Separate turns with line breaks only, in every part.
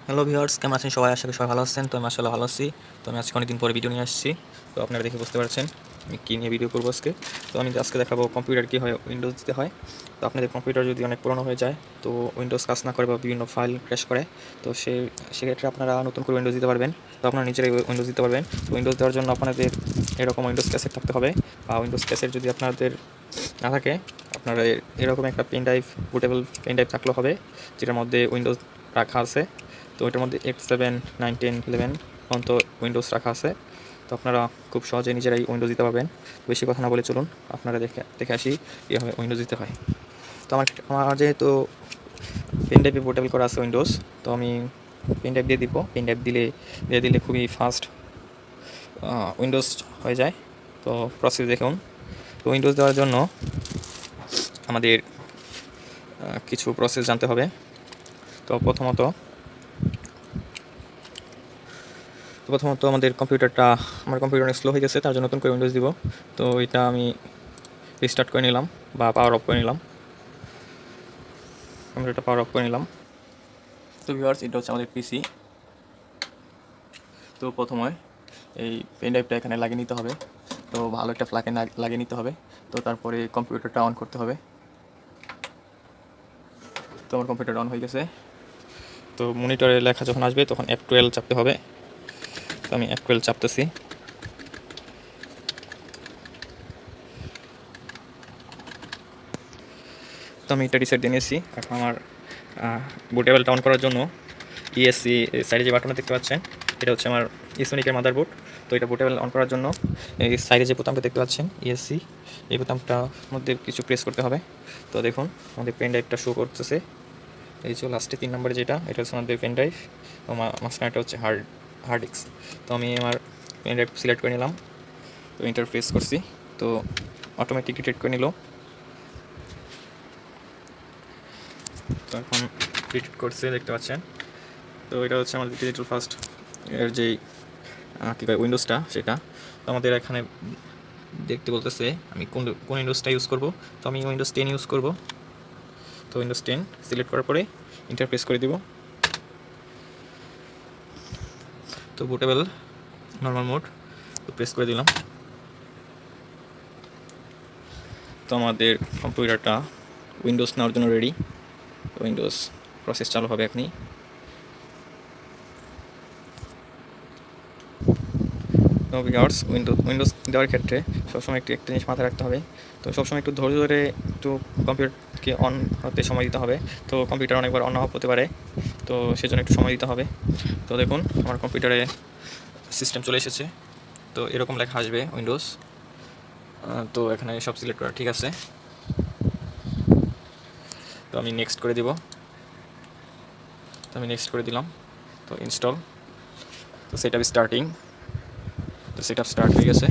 Hello viewers, কেমন আছেন সবাই? আশা করি সবাই ভালো আছেন। তো আমি আসলে ভালো আছি। তো আমি আজকে অনেকদিন পরে ভিডিও নিয়ে আসছি। তো আপনারা দেখে বুঝতে পারছেন আমি কী নিয়ে ভিডিও করবো আজকে। তো আমি আজকে দেখাবো কম্পিউটার কী হয় উইন্ডোজ দিতে হয়। তো আপনাদের কম্পিউটার যদি অনেক পুরনো হয়ে যায়, তো উইন্ডোজ কাজ না করে বা বিভিন্ন ফাইল ক্র্যাশ করে, তো সেক্ষেত্রে আপনারা নতুন করে উইন্ডোজ দিতে পারবেন। তো আপনারা নিজেরাই উইন্ডোজ দিতে পারবেন। তো উইন্ডোজ দেওয়ার জন্য আপনাদের এরকম উইন্ডোজ ক্যাসেট থাকতে হবে, বা উইন্ডোজ ক্যাসেট যদি আপনাদের না থাকে, আপনারা এরকম একটা pen drive, bootable pen drive থাকলেও হবে, যেটার মধ্যে উইন্ডোজ রাখা আছে। তো এটার মধ্যে 8, 7, 9, 10, 11 পর্যন্ত উইন্ডোজ রাখা আছে। তো আপনারা খুব সহজে নিজেরাই উইন্ডোজ দিতে পারবেন। বেশি কথা না বলে চলুন আপনারা দেখে আসি কীভাবে উইন্ডোজ দিতে হয়। তো আমার যেহেতু পেন ড্রাইভে পোর্টেবল করা আছে উইন্ডোজ, তো আমি পেন ড্রাইভ দিয়ে দিব। পেন ড্রাইভ দিয়ে দিলে খুবই ফাস্ট উইন্ডোজ হয়ে যায়। তো প্রসেস দেখুন। তো উইন্ডোজ দেওয়ার জন্য আমাদের কিছু প্রসেস জানতে হবে। তো প্রথমত আমাদের আমার কম্পিউটার অনেক স্লো হয়ে গেছে, তার জন্য নতুন করে উইন্ডোজ দিব। তো এটা আমি রিস্টার্ট করে নিলাম বা পাওয়ার অফ করে নিলাম। কম্পিউটারটা পাওয়ার অফ করে নিলাম। তো ভিউয়ার্স, এটা হচ্ছে আমাদের পিসি। তো প্রথমে এই পেন ড্রাইভটা এখানে লাগিয়ে নিতে হবে। তো ভালো একটা প্লাগে লাগিয়ে নিতে হবে। তো তারপরে কম্পিউটারটা অন করতে হবে। তো আমার কম্পিউটার অন হয়ে গেছে। তো মনিটরে লেখা যখন আসবে তখন F12 চাপতে হবে। তো আমি F12 চাপতেছি। তো আমি এটা রিসেট দিয়ে নিয়েছি। এখন আমার বুটেবলটা অন করার জন্য ইএসসি সাইডে যে বাটনটা দেখতে পাচ্ছেন, এটা হচ্ছে আমার ইসোনিকের মাদারবোর্ড। তো এটা বুটেবল অন করার জন্য এই সাইডে যে বোতামটা দেখতে পাচ্ছেন ইএসসি, এই বোতামটার মধ্যে কিছু প্রেস করতে হবে। তো দেখুন আমাদের পেন ড্রাইভটা শো করতেছে। এই যে লাস্টে 3 নম্বরে যেটা, এটা হচ্ছে আমাদের পেন ড্রাইভ। তো মাঝখানেটা হচ্ছে হার্ড ডিস্ক। তো আমি আমার পেন ড্রাইভ সিলেক্ট করে নিলাম। তো এন্টার প্রেস করছি। তো অটোমেটিক ডিটেক্ট করে নিল। তো এখন ডিটেক্ট করছে দেখতে পাচ্ছেন। তো এটা হচ্ছে আমাদের ডিজিটাল ফার্স্ট এর যেই কী কয় উইন্ডোজটা, সেটা তো আমাদের এখানে দেখতে বলতেছে আমি কোন উইন্ডোজটা ইউজ করব। তো আমি উইন্ডোজ 10 ইউজ করব। তো উইন্ডোজ 10 সিলেক্ট করার পরে এন্টার প্রেস করে দিব। তো বুটেবল নর্মাল মোড তো প্রেস করে দিলাম। তো আমাদের কম্পিউটারটা উইন্ডোজ নেওয়ার জন্য রেডি। তো উইন্ডোজ প্রসেস চালু হবে এখনই। তো ভিউয়ার্স, উইন্ডোজ দেওয়ার ক্ষেত্রে সবসময় একটা জিনিস মাথায় রাখতে হবে। তো সবসময় একটু ধৈর্য ধরে একটু কম্পিউটারকে অন হতে সময় দিতে হবে। তো কম্পিউটার অনেকবার অন অফ হতে পারে, তো সেজন্য একটু সময় দিতে হবে। তো দেখুন আমার কম্পিউটারে সিস্টেম চলে এসেছে। তো এরকম লেখা আসবে উইন্ডোজ। তো এখানে সব সিলেক্ট করা ঠিক আছে। তো আমি নেক্সট করে দিব। তো আমি নেক্সট করে দিলাম। তো ইনস্টল। তো সেটআপ স্টার্টিং। তো সেটআপ স্টার্ট হয়ে গেছে।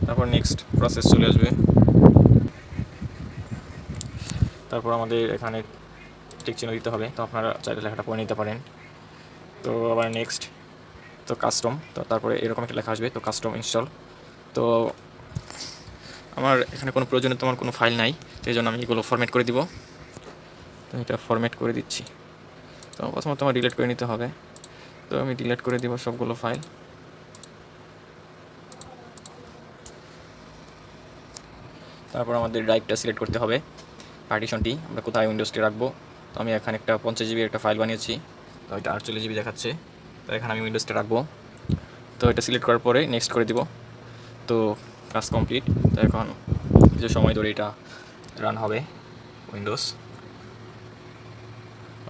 তারপর নেক্সট প্রসেস চলে আসবে। তারপর আমাদের এখানে টিক চিহ্ন দিতে হবে। তো আপনারা চাইলে লেখাটা পড়ে নিতে পারেন। তো আবার নেক্সট। তো কাস্টম। তো তারপরে এরকম একটা লেখা আসবে। তো কাস্টম ইনস্টল। তো আমার এখানে কোনো প্রয়োজনীয় আমার কোনো ফাইল নাই, সেই জন্য আমি এগুলো ফরম্যাট করে দিব। তো এটা ফরম্যাট করে দিচ্ছি। তো প্রথমত আমার ডিলিট করে নিতে হবে। তো আমি ডিলিট করে দিব সবগুলো ফাইল। তারপর আমাদের ড্রাইভটা সিলেক্ট করতে হবে, পার্টিশনটি আমরা কোথায় উইন্ডোজটি রাখবো। তো আমি এখানে একটা 50 জিবির একটা ফাইল বানিয়েছি। তো এটা 48 জিবি দেখাচ্ছে। তো এখানে আমি উইন্ডোজটা রাখবো। তো এটা সিলেক্ট করার পরে নেক্সট করে দিব। তো কাজ কমপ্লিট। তো এখন কিছু সময় ধরে এটা রান হবে।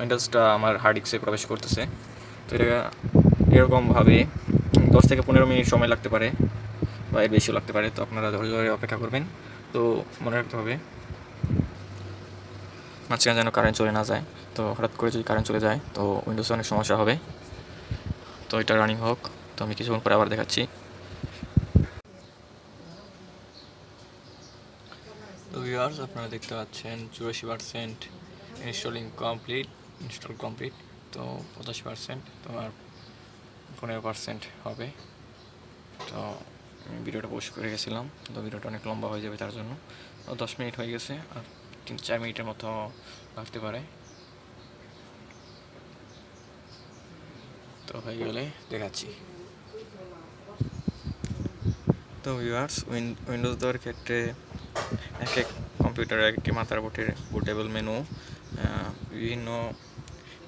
উইন্ডোজটা আমার হার্ড ডিস্কে প্রবেশ করতেছে। তো এটা এরকমভাবে 10 থেকে 15 মিনিট সময় লাগতে পারে, বা এর বেশিও লাগতে পারে। তো আপনারা ধৈর্য ধরে অপেক্ষা করবেন। তো মনে রাখতে হবে মাঝখানে যেন কারেন্ট চলে না যায়। তো হঠাৎ করে যদি কারেন্ট চলে যায় তো উইন্ডোজে অনেক সমস্যা হবে। তো এটা রানিং হোক। তো আমি কিছুক্ষণ পরে আবার দেখাচ্ছি। তো ভিউয়ার্স, আপনারা দেখতে পাচ্ছেন 84% ইনস্টল কমপ্লিট। তো 85%, তো আর 15% হবে। তো ভিডিওটা পোস্ট করে গেছিলাম, তো ভিডিওটা অনেক লম্বা হয়ে যাবে তার জন্য। 10 মিনিট হয়ে গেছে, আর 3-4 মিনিটের মতো লাগতে পারে। তো হয়ে গেলে দেখাচ্ছি। তো ভিউয়ার্স, উইন্ডোজ দেওয়ার ক্ষেত্রে এক এক কম্পিউটারে একটি মাদারবোর্ডের বুটেবল মেনু বিভিন্ন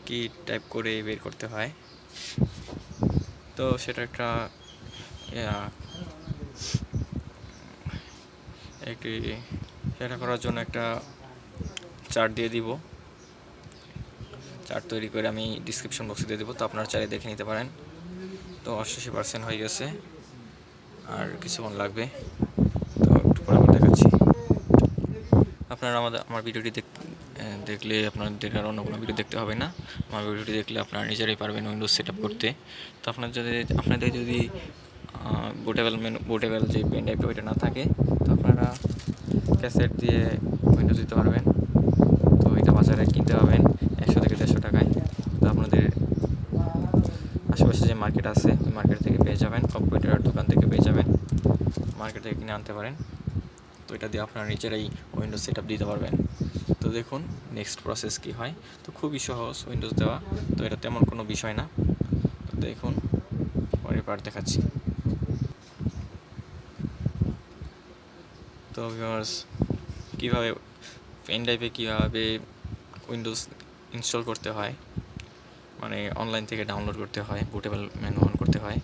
কি টাইপ করে বের করতে হয়। তো সেটা সেটা করার জন্য একটা চার্ট দিয়ে দিব। চার্ট তৈরি করে আমি ডিসক্রিপশন বক্সে দিয়ে দেবো, তো আপনারা চাইলে দেখে নিতে পারেন। তো 88% হয়ে গেছে, আর কিছুক্ষণ লাগবে। তো একটু পরে আবার দেখাচ্ছি। আপনারা আমার ভিডিওটি দেখলে আপনাদের আর অন্য কোনো ভিডিও দেখতে হবে না। আমার ভিডিওটি দেখলে আপনারা নিজেরাই পারবেন উইন্ডোজ সেট আপ করতে। তো আপনাদের যদি বুটেবল যে পেন ড্রাইভটা ওইটা না থাকে, তো আপনারা ক্যাসেট দিয়ে উইন্ডোজ দিতে পারবেন। তো এটা বাজারে কিনতে পাবেন 100 থেকে 150 টাকায়। তো আপনাদের আশেপাশে যে মার্কেট আছে ওই মার্কেট থেকে পেয়ে যাবেন, কম্পিউটার দোকান থেকে পেয়ে যাবেন, মার্কেট থেকে কিনে আনতে পারেন। তো এটা দিয়ে আপনারা নিজেরাই উইন্ডোজ সেট আপ দিতে পারবেন। তো দেখুন নেক্সট প্রসেস কী হয়। তো খুবই সহজ উইন্ডোজ দেওয়া, তো এটা তেমন কোনো বিষয় না। তো দেখুন পরের পার্ট দেখাচ্ছি। তো ভিউয়ার্স, কীভাবে পেন ড্রাইভে কীভাবে উইন্ডোজ ইনস্টল করতে হয়, মানে অনলাইন থেকে ডাউনলোড করতে হয়, বুটেবল মেনু অন করতে হয়,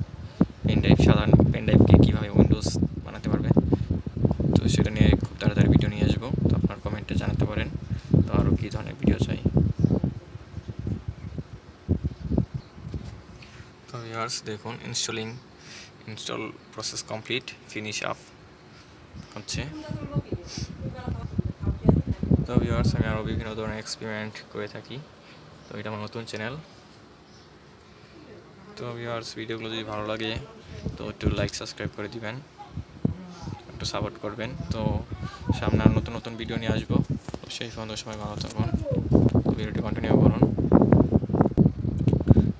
সাধারণ পেন ড্রাইভকে কীভাবে উইন্ডোজ বানাতে পারবে, তো সেটা নিয়ে খুব তাড়াতাড়ি ভিডিও নিয়ে আসবো। তো আপনার কমেন্টে জানাতে পারেন তো আরও কী ধরনের ভিডিও চাই। তো ভিউয়ার্স দেখুন, install process complete, finish up হচ্ছে। তো ভিউয়ার্স, আমি আরও বিভিন্ন ধরনের এক্সপেরিমেন্ট করে থাকি। তো এটা আমার নতুন চ্যানেল। তো ভিউয়ার্স, ভিডিওগুলো যদি ভালো লাগে তো একটু লাইক সাবস্ক্রাইব করে দিবেন, একটু সাপোর্ট করবেন। তো সামনে আর নতুন নতুন ভিডিও নিয়ে আসবো। তো সেই সময় ভালো থাকুন, তো ভিডিওটি কন্টিনিউ করুন।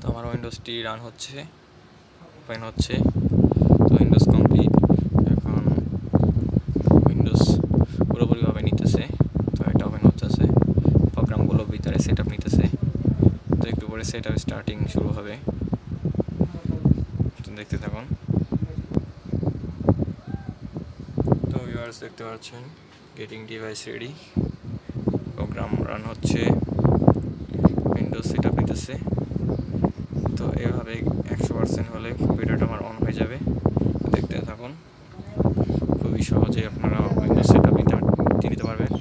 তো আমার উইন্ডোজটি রান হচ্ছে, ওপেন হচ্ছে। তো উইন্ডোজ কমপ্লিট, এখন উইন্ডোজ পুরোপুরিভাবে নিতেছে। তো এটা ওপেন হচ্ছে, প্রোগ্রামগুলো ভিতরে সেট আপ নিতেছে। তো একটু পরে সেট আপ স্টার্টিং শুরু হবে, তো দেখতে থাকুন। তো ভিউয়ার্স দেখতে পাচ্ছেন, getting device ready, program run হচ্ছে, উইন্ডোজ সেট আপ নিতেছে। তো এভাবে 100% হলে কম্পিউটারটা আমার অন হয়ে যাবে। দেখতে থাকুন, খুবই সহজেই আপনারা উইন্ডোজ সেট আপ নিতে পারবেন।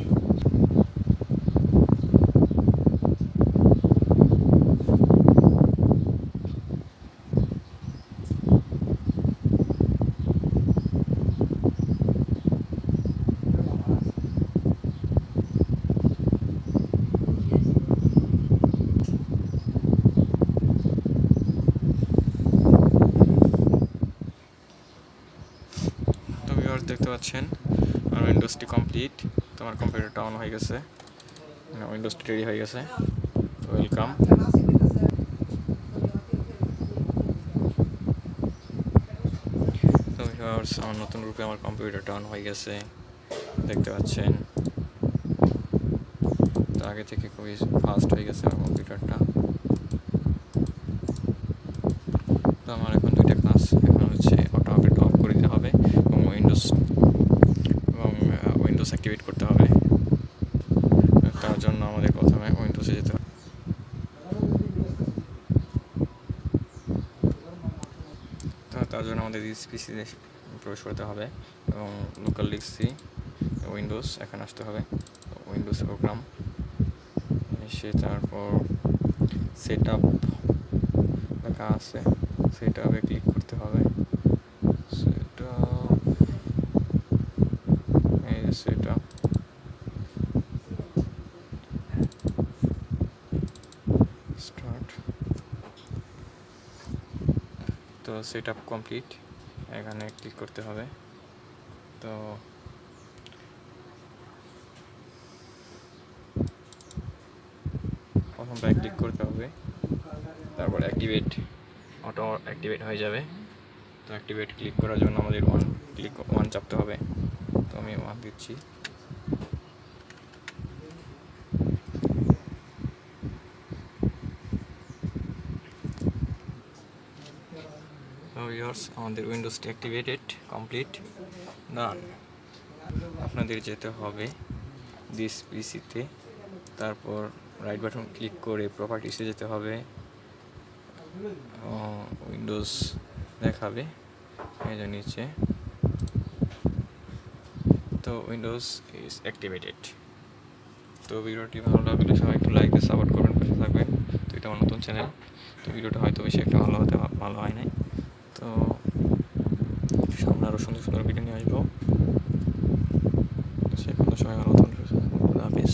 তো ভিউয়ার্স দেখতে পাচ্ছেন, আমার উইন্ডোজটি কমপ্লিট। তো আমার কম্পিউটারটা অন হয়ে গেছে, উইন্ডোজটি রেডি হয়ে গেছে। ওয়েলকাম। তো ভিউয়ার্স, আমার নতুন রূপে আমার কম্পিউটারটা অন হয়ে গেছে, দেখতে পাচ্ছেন। তো আগে থেকে খুবই ফাস্ট হয়ে গেছে আমার কম্পিউটারটা। তো আমার এখন দুইটা কাজ, এখন হচ্ছে অটো আপডেট অফ করে দিতে হবে এবং উইন্ডোজ অ্যাক্টিভেট করতে হবে। তার জন্য আমাদের প্রথমে উইন্ডোজে যেতে হবে। তো তার জন্য আমাদের পিসিতে প্রবেশ করতে হবে এবং লোকাল ডিস্ক উইন্ডোজ এখানে আসতে হবে। উইন্ডোজ প্রোগ্রাম এসে তারপর সেট আপ লেখা আছে, সেট আপে ক্লিক করতে হবে। Set up start. তো সেট আপ কমপ্লিট, এখানে ক্লিক করতে হবে। তো প্রথমটা ক্লিক করতে হবে, তারপর অটো অ্যাক্টিভেট হয়ে যাবে। তো অ্যাক্টিভেট ক্লিক করার জন্য আমাদের ওয়ান চাপতে হবে। তো আমি ওয়ান দিচ্ছি। তো ভিউয়ার্স, আমাদের উইন্ডোজটি অ্যাক্টিভেটেড কমপ্লিট ডান। আপনাদের যেতে হবে দিস পিসিতে, তারপর রাইট বাটন ক্লিক করে প্রপার্টিসে যেতে হবে। উইন্ডোজ দেখাবে এই যে নিচে। তো উইন্ডোজ ইজ অ্যাক্টিভেটেড। তো ভিডিওটি ভালো লাগলে সবাই একটু লাইক দিয়ে সাপোর্ট করবেন, পাশে থাকবেন। তো এটা আমার নতুন চ্যানেল, তো ভিডিওটা হয়তো বেশি একটা ভালো হয় নাই। তো সামনে আরও সুন্দর সুন্দর ভিডিও নিয়ে আসবো। সে পর্যন্ত সবাই ভালো থাকুন, হাফেজ।